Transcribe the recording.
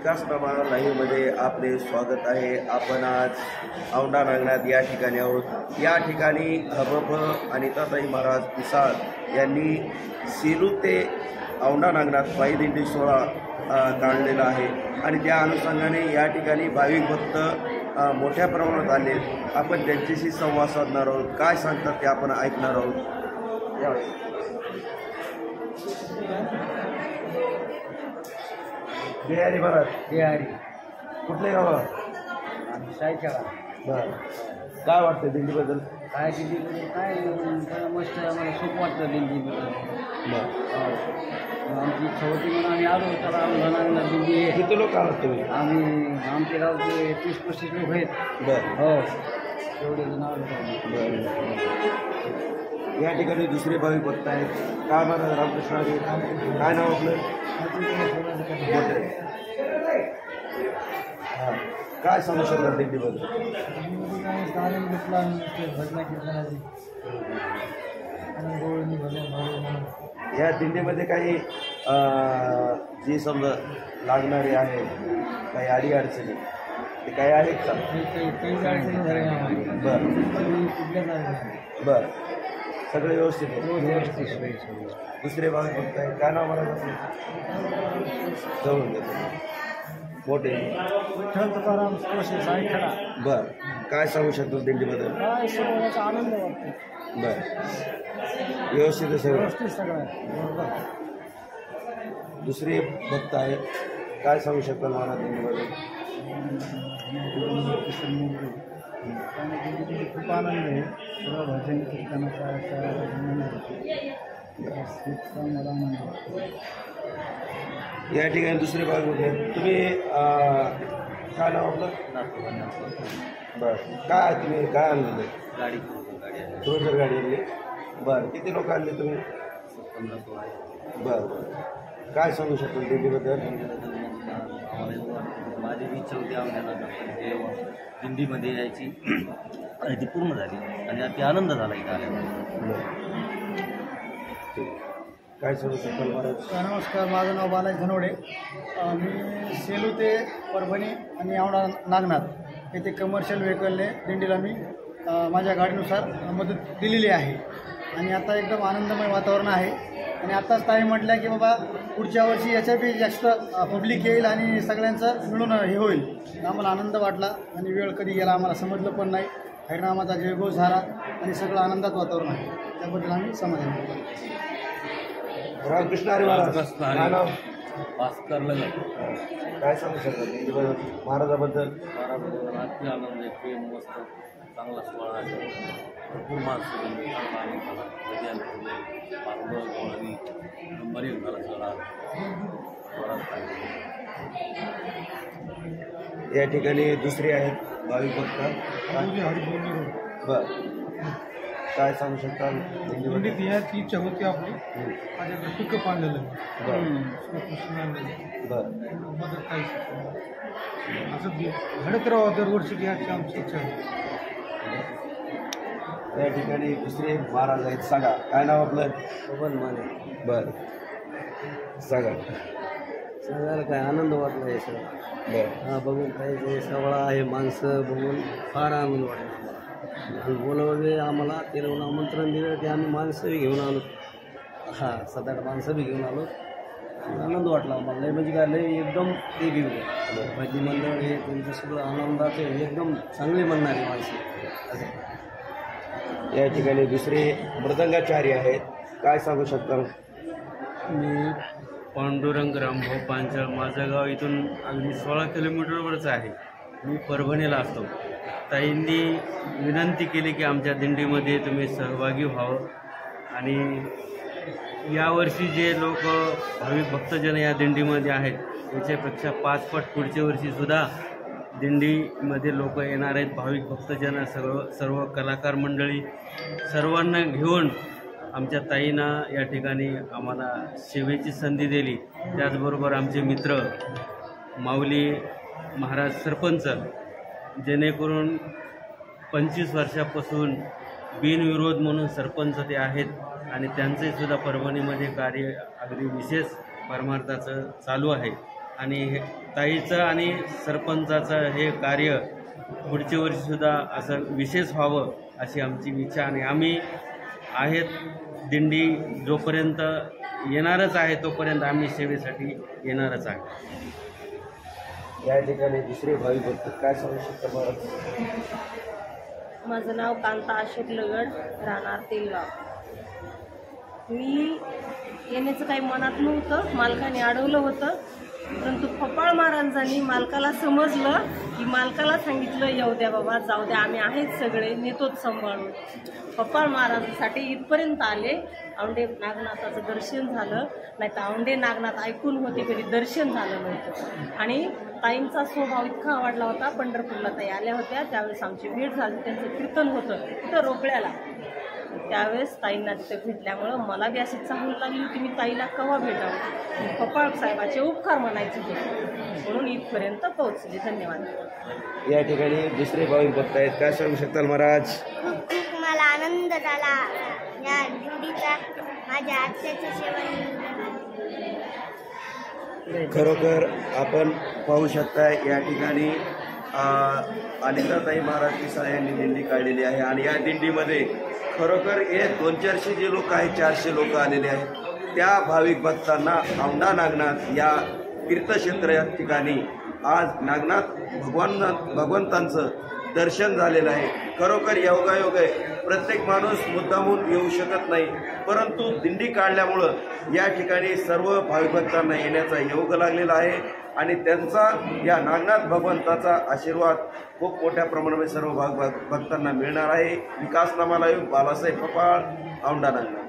विकासनामा लाईव्हमध्ये आपले स्वागत आहे। आपण आज औंढा नागनाथ या ठिकाणी आहोत। या ठिकाणी हबप आणि ताताई महाराज पिसाळ यांनी सेलू ते औंढा नागनाथ पायी दिंडी सोहळा काढलेला आहे आणि त्या अनुषंगाने या ठिकाणी भाविक भक्त मोठ्या प्रमाणात आले। आपण त्यांच्याशी संवाद साधणार आहोत। काय सांगतात ते आपण ऐकणार आहोत। बिहारी महाराज बिहारी कुठले गाव? सायखेडा। बरं, काय वाटतं दिंडीबद्दल? काय दिंडीमध्ये काय मस्त आम्हाला खूप वाटतं दिंडीबद्दल। आमची इच्छा होती म्हणून आम्ही आलो। त्याला औंढा दिंडी किती लोक आहात तुम्ही? आम्ही आमच्या गावचे 30-35 लोक आहेत। बरं, हो तेवढे जण आलो। या ठिकाणी दुसरे भाविक भक्त आहेत। काय महाराज रामकृष्ण हरी, काय नाव आपलं? हां, काय सांगू शकणार दिंडीबद्दल? या दिंडीमध्ये काही जी समजा लागणारे आहे काही अडी अडचणी ते काही आहेत का? बरं, सगळे व्यवस्थित आहे? दुसरे भाग बघत आहे। काय नाव मला जवळून घेतो मोठे? बरं, काय सांगू शकतो दिंडीबद्दल? आनंद वाटतो। बरं, व्यवस्थित आहे सगळं? सगळं दुसरे भक्त आहेत, काय सांगू शकतो महाराज दिंडीबद्दल? खूप आनंद आहे। सगळं भजन कीर्तनाचा मला आनंद वाटतो। या ठिकाणी दुसरे भाग होते। तुम्ही काय नाव आपलं? बरं, काय तुम्ही काय आणलं? गाडी क्रुझर गाडी आणली। बरं, किती लोक आणले तुम्ही? 15-16 आहे। बरं, काय सांगू शकतो दिंडीबद्दल? माझी इच्छा होती आम्हाला दिंडीमध्ये यायची आणि ती पूर्ण झाली आणि अति आनंद झाला इथं आल्यानंतर। काय सांगू शकतो महाराज? नमस्कार, माझं नाव बालाजी धनवडे। मी सेलू ते परभणी आणि औंढा नागनाथ येथे कमर्शियल व्हेकलने दिंडीला मी माझ्या गाडीनुसार मदत दिलेली आहे आणि आता एकदम आनंदमय वातावरण आहे। आणि आत्ताच ताई म्हटल्या की बाबा पुढच्या वर्षी याच्यापेक्षा जास्त पब्लिक येईल आणि सगळ्यांचं मिळून हे होईल। आम्हाला आनंद वाटला आणि वेळ कधी गेला आम्हाला समजलं पण नाही। हरिनामाचा जयघोष झाला आणि सगळं आनंदात वातावरण आहे, त्याबद्दल आम्ही समाधानी। रामकृष्ण हरी महाराज, काय नाव? भास्कर लगन। काय सांगू शकतो महाराजाबद्दल? अति आनंद आहे, प्रेम मस्त चांगला सोहळा आहे। भरपूर माणसं नंबर 1 झाला सोहळा। या ठिकाणी दुसरे आहेत भाविक भक्त। बरं, काय सांगू शकता दिंडीत याची इच्छा होती आपली, माझ्याकडे पिकअप आणलेलं। बरं, मदत काही असं घडत राहावं दरवर्षी याची आमची इच्छा आहे। या ठिकाणी दुसरे महाराज आहेत। सांगा, काय नाव आपलं? शोभन माने। बरं, सांगा। सगळ्याला काय आनंद वाटला हे सगळं। बरं, हा बघून काही जे सोहळा आहे माणसं बघून फार आनंद वाटला आणि बोलवले आम्हाला ते आमंत्रण दिलं ते आम्ही माणसंही घेऊन आलो। हां 7-8 माणसं बी घेऊन आलो। आनंद वाटला आम्हाला लय, म्हणजे काय लय एकदम ते घेऊन भजनी मंडळ हे त्यांचं सगळं आनंदाचे एकदम चांगले म्हणणारे माणसं असं। या ठिकाणी दुसरे मृदंगाचारी आहेत। काय सांगू शकता? मी पांडुरंग रामभाऊ पांचाळ, माझं गाव इथून अगदी 16 किलोमीटरवरच आहे। मी परभणीला असतो। ताईंनी विनंती केली की आमच्या दिंडीमध्ये तुम्ही सहभागी व्हावं आणि यावर्षी जे लोक भाविक भक्तजन या दिंडीमध्ये आहेत याच्यापेक्षा 5 पट पुढच्या वर्षीसुद्धा दिंडीमध्ये लोक येणार आहेत। भाविक भक्तजन सर्व कलाकार मंडळी सर्वांना घेऊन आमच्या ताईंना या ठिकाणी आम्हाला सेवेची संधी दिली। त्याचबरोबर आमचे मित्र माऊली महाराज सरपंच, जेणेकरून 25 वर्षापासून बिनविरोध म्हणून सरपंच ते आहेत आणि त्यांचेसुद्धा परभणीमध्ये कार्य अगदी विशेष परमार्थाचं चालू आहे आणि ताईचं आणि सरपंचाचं हे कार्य पुढच्या वर्षीसुद्धा असं विशेष व्हावं अशी आमची इच्छा. आणि आम्ही आहेत दिंडी जोपर्यंत येणारच आहे तोपर्यंत आम्ही सेवेसाठी येणारच आहे. या ठिकाणी दुसरे भाविक भक्त काय सांगू शकता महाराज? माझं नाव कांता अशोक लगड, राहणार तेलगाव. मी येण्याचं काही मनात नव्हतं, मालकाने अडवलं होतं. परंतु फपाळ महाराजांनी मालकाला समजलं की मालकाला सांगितलं येऊ द्या बाबा, जाऊ द्या, आम्ही आहेत सगळे, नेतोच सांभाळून. फपाळ महाराजांसाठी इथपर्यंत आले. औंढे नागनाथाचं दर्शन झालं, नाही तर औंढे नागनाथ ऐकून होते, कधी दर्शन झालं नव्हतं. आणि ताईंचा स्वभाव इतका आवडला होता. पंढरपूरला ताई आल्या होत्या, त्यावेळेस आमची भेट झाली. त्यांचं कीर्तन होतं तिथं रोकड्याला. त्यावेळेस ताईंना तिथे भेटल्यामुळं मला बी अशी चांगली लागली होती, मी ताईला केव्हा भेटावं. फपाळ साहेबाचे उपकार म्हणायचे होते, म्हणून इथपर्यंत पोहोचले. धन्यवाद. या ठिकाणी दुसरे भाविक भक्त आहेत, काय सांगू शकताल महाराज? खूप खूप मला आनंद झाला या दिंडीचा. माझ्या आत्याचं सेवन खरोखर आपण पाहू शकताय या ठिकाणी अनिताताई महाराज पिसाळ यांनी दिंडी काढलेली आहे. आणि या दिंडीमध्ये खरोखर हे 200-400 जे लोक आहेत, 400 लोक आलेले आहेत. त्या भाविक भक्तांना औंढा नागनाथ या तीर्थक्षेत्र या ठिकाणी आज नागनाथ भगवंतांचं दर्शन झालेलं आहे. खरोखर योगायोग आहे. प्रत्येक माणूस मुद्दामून येऊ शकत नाही, परंतु दिंडी काढल्यामुळं या ठिकाणी सर्व भाविक भक्तांना येण्याचा योग लागलेला आहे. आणि त्यांचा या नागनाथ भगवंताचा आशीर्वाद खूप मोठ्या प्रमाणामध्ये सर्व भाविक भक्तांना मिळणार आहे. विकास नामाला बालासाहेब फपाळ, औंढा नागनाथ.